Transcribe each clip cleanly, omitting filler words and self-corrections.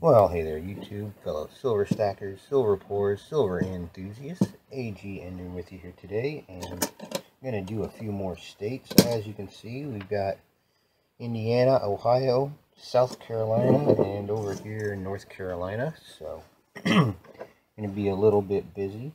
Well, hey there, YouTube, fellow silver stackers, silver pours, silver enthusiasts. AG Ender with you here today, and I'm going to do a few more states. As you can see, we've got Indiana, Ohio, South Carolina, and over here in North Carolina. So, going to be a little bit busy.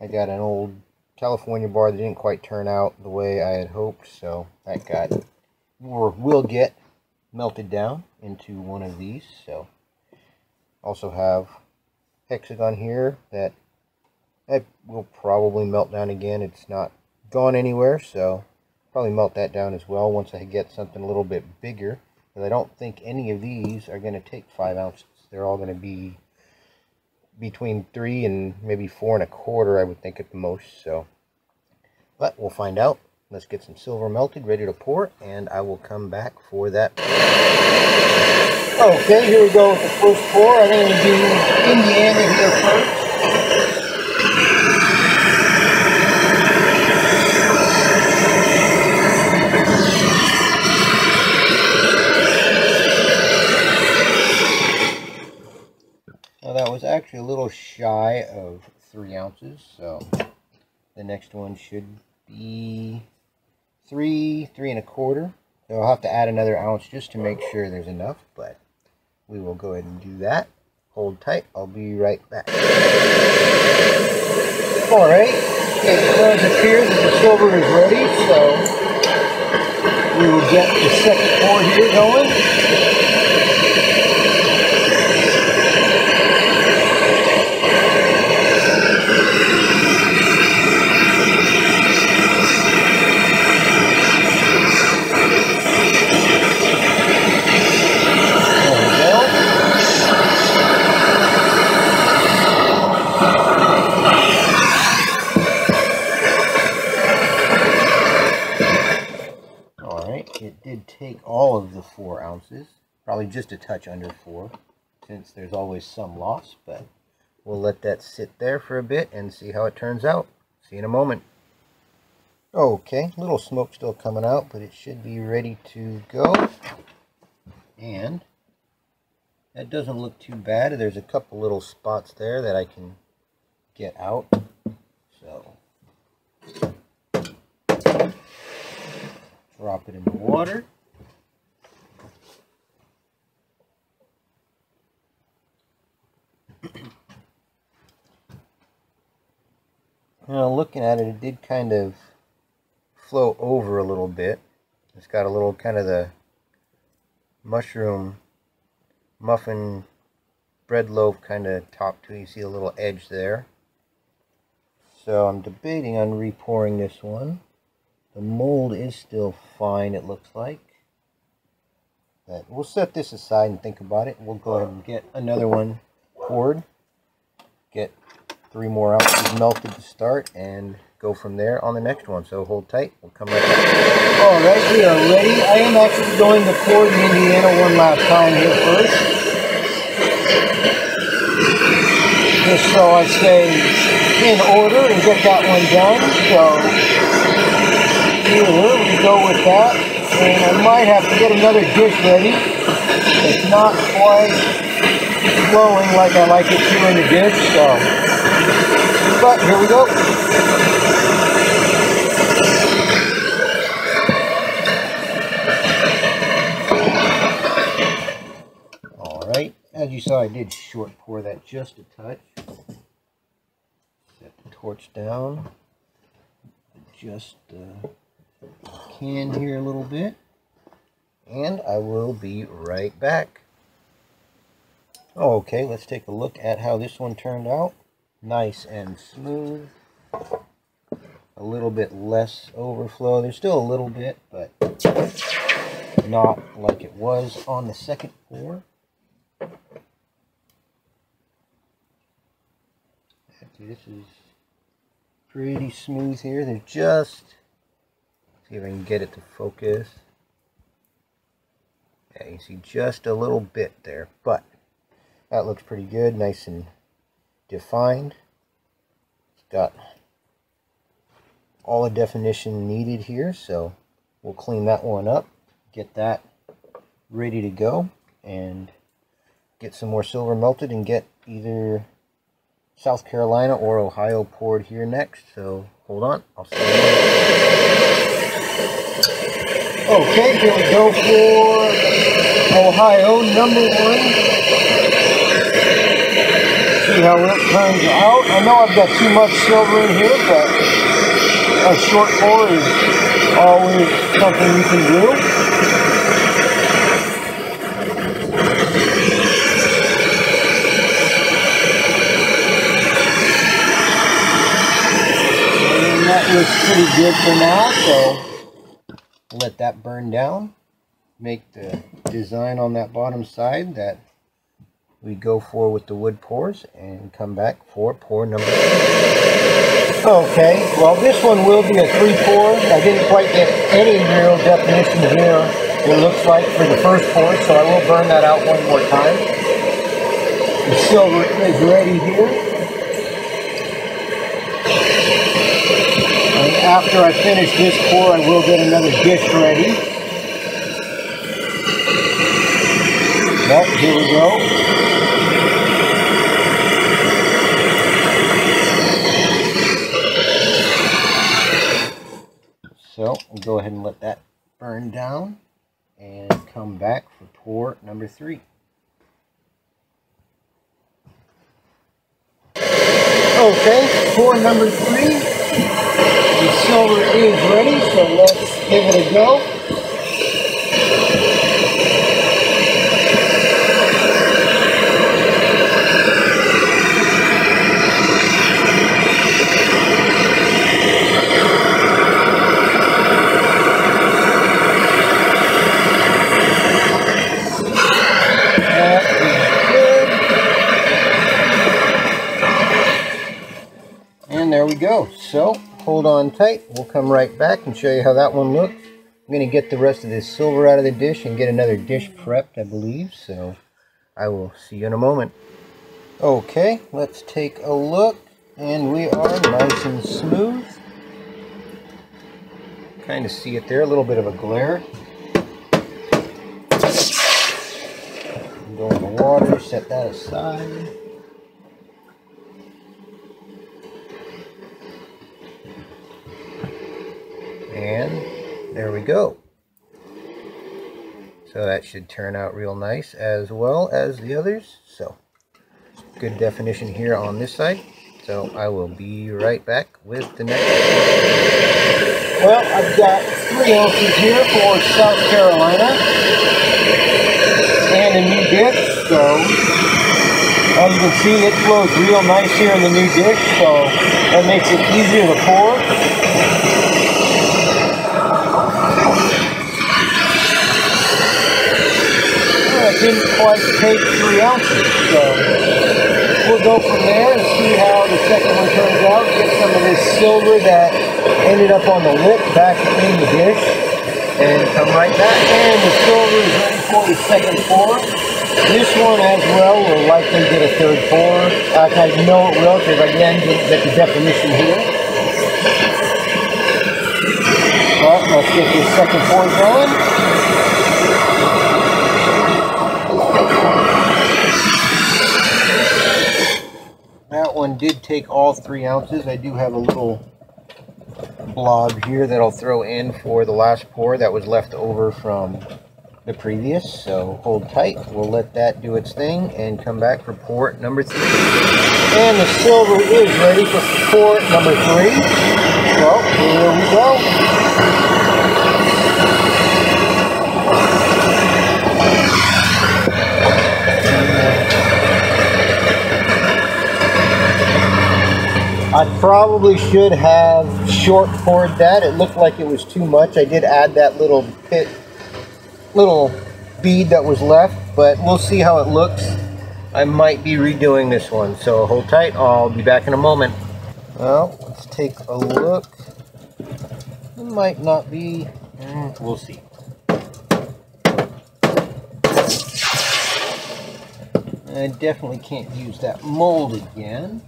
I got an old California bar that didn't quite turn out the way I had hoped, so that got, or will get, melted down into one of these. So also have hexagon here that will probably melt down again. It's not gone anywhere, so probably melt that down as well once I get something a little bit bigger. But I don't think any of these are going to take 5 ounces. They're all going to be between 3 and maybe 4 1/4, I would think at the most. So, but we'll find out. Let's get some silver melted, ready to pour, and I will come back for that. Okay, here we go with the first pour. I'm going to do Indiana here first. Now that was actually a little shy of 3 ounces, so the next one should be 3 1/4. So I'll have to add another ounce just to make sure there's enough, but we will go ahead and do that. Hold tight, I'll be right back. Alright, it appears that the silver is ready, so we will get the second pour here going. It did take all of the 4 ounces, probably just a touch under 4, since there's always some loss, but we'll let that sit there for a bit and see how it turns out. See you in a moment. Okay, little smoke still coming out, but it should be ready to go. And that doesn't look too bad. There's a couple little spots there that I can get out. So drop it in the water. Now looking at it, it did kind of flow over a little bit. It's got a little kind of the mushroom muffin bread loaf kind of top to it. You see a little edge there. So I'm debating on re-pouring this one. The mold is still fine, it looks like. But we'll set this aside and think about it. We'll go ahead and get another one poured. Get 3 more ounces melted to start and go from there on the next one. So hold tight. We'll come right back. Alright, we are ready. I am actually going to pour the Indiana one last time here first. Just so I stay in order and get that one done. So here we go with that, and I might have to get another dish ready. It's not quite flowing like I like it to in the dish, so, but here we go. Alright, as you saw, I did short pour that just a touch. Set the torch down, adjust the can here a little bit, and I will be right back. Okay, let's take a look at how this one turned out. Nice and smooth. A little bit less overflow. There's still a little bit, but not like it was on the second pour. This is pretty smooth here. They're just, see if I can get it to focus. Yeah, you see just a little bit there, but that looks pretty good, nice and defined. It's got all the definition needed here, so we'll clean that one up, get that ready to go, and get some more silver melted and get either South Carolina or Ohio poured here next. So hold on, I'll see you later. Okay, here we go for Ohio #1. See how it turns out. I know I've got too much silver in here, but a short pour is always something you can do. And that looks pretty good for now, so let that burn down. Make the design on that bottom side that we go for with the wood pours, and come back for pour #2. Okay, well this one will be a 3-pour. I didn't quite get any real definition here, it looks like, for the first pour, so I will burn that out one more time. The silver is ready here. And after I finish this pour, I will get another dish ready. Well, here we go. So we'll go ahead and let that burn down and come back for pour #3. Okay, pour #3. The silver is ready, so let's give it a go. And there we go. So hold on tight. We'll come right back and show you how that one looks. I'm going to get the rest of this silver out of the dish and get another dish prepped, I believe. So I will see you in a moment. Okay, let's take a look. And we are nice and smooth. Kind of see it there, a little bit of a glare. Go in the water, set that aside. And there we go. So that should turn out real nice, as well as the others. So good definition here on this side. So I will be right back with the next one. Well, I've got 3 ounces here for South Carolina and a new dish. So as you can see, it flows real nice here in the new dish, so that makes it easier to pour. It didn't quite take 3 ounces, so we'll go from there and see how the second one turns out. Get some of this silver that ended up on the lip back in the dish, and come right back. And the silver is ready for the second pour. This one as well will likely get a 3rd pour. I know it will, because again, didn't get the definition here. But let's get this second pour going. That one did take all 3 ounces. I do have a little blob here that I'll throw in for the last pour that was left over from the previous. So hold tight. We'll let that do its thing and come back for pour #3. And the silver is ready for pour #3. Well, here we go. I probably should have short poured that. It looked like it was too much. I did add that little bead that was left, but we'll see how it looks. I might be redoing this one, so hold tight. I'll be back in a moment. Well, let's take a look. It might not be, we'll see. I definitely can't use that mold again.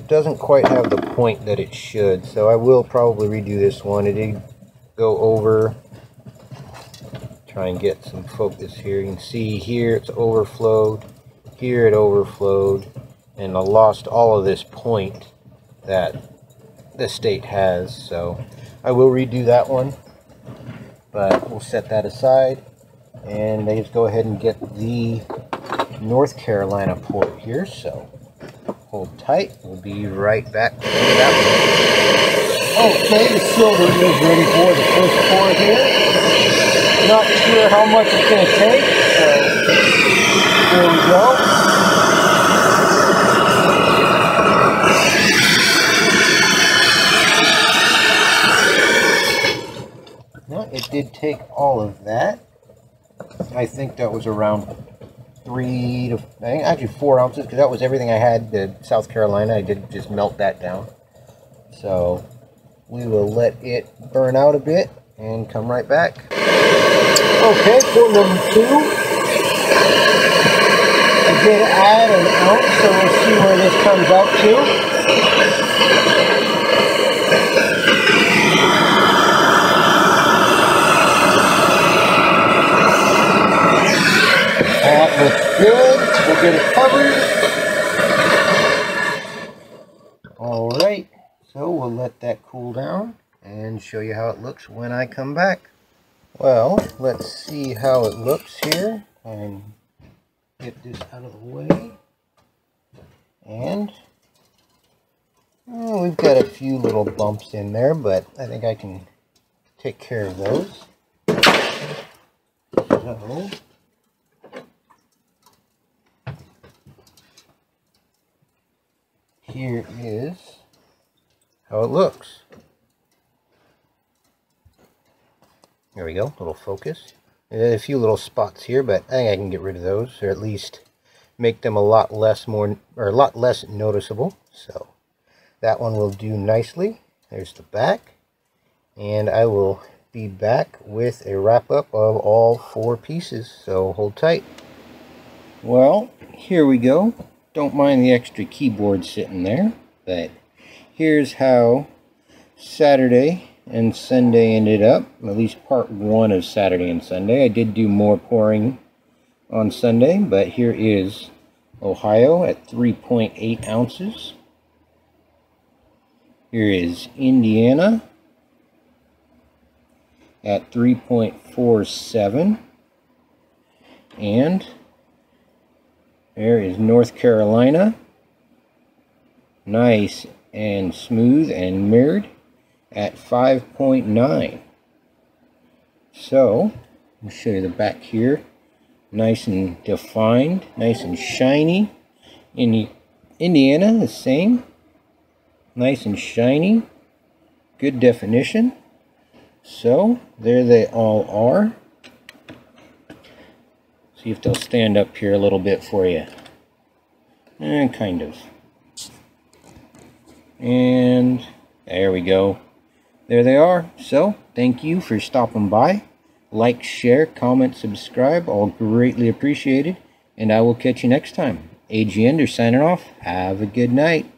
doesn't quite have the point that it should, so I will probably redo this one. It did go over. Try and get some focus here. You can see here it's overflowed, here it overflowed, and I lost all of this point that the state has, so I will redo that one, but we'll set that aside, and let's go ahead and get the North Carolina port here. So hold tight, we'll be right back to that one. Okay, the silver is ready for the first pour here. Not sure how much it's going to take, so there we go. Well, it did take all of that. I think that was around 4 ounces, because that was everything I had to South Carolina. I did just melt that down. So we will let it burn out a bit and come right back. Okay, pour number 2. I did add an ounce, so we'll see where this comes up to. That looks good. We'll get it covered. Alright, so we'll let that cool down and show you how it looks when I come back. Well, let's see how it looks here, and get this out of the way. And we've got a few little bumps in there, but I think I can take care of those. So here is how it looks. There we go, little focus. A few little spots here, but I think I can get rid of those, or at least make them a lot less noticeable. So that one will do nicely. There's the back, and I will be back with a wrap up of all 4 pieces. So hold tight. Well, here we go. Don't mind the extra keyboard sitting there, but here's how Saturday and Sunday ended up, at least part 1 of Saturday and Sunday. I did do more pouring on Sunday, but here is Ohio at 3.8 ounces. Here is Indiana at 3.47, and there is North Carolina, nice and smooth and mirrored, at 5.9. So I'll show you the back here, nice and defined, nice and shiny. In Indiana, the same, nice and shiny, good definition. So there they all are. See if they'll stand up here a little bit for you. And kind of. And there we go. There they are. So thank you for stopping by. Like, share, comment, subscribe, all greatly appreciated. And I will catch you next time. AG Ender signing off. Have a good night.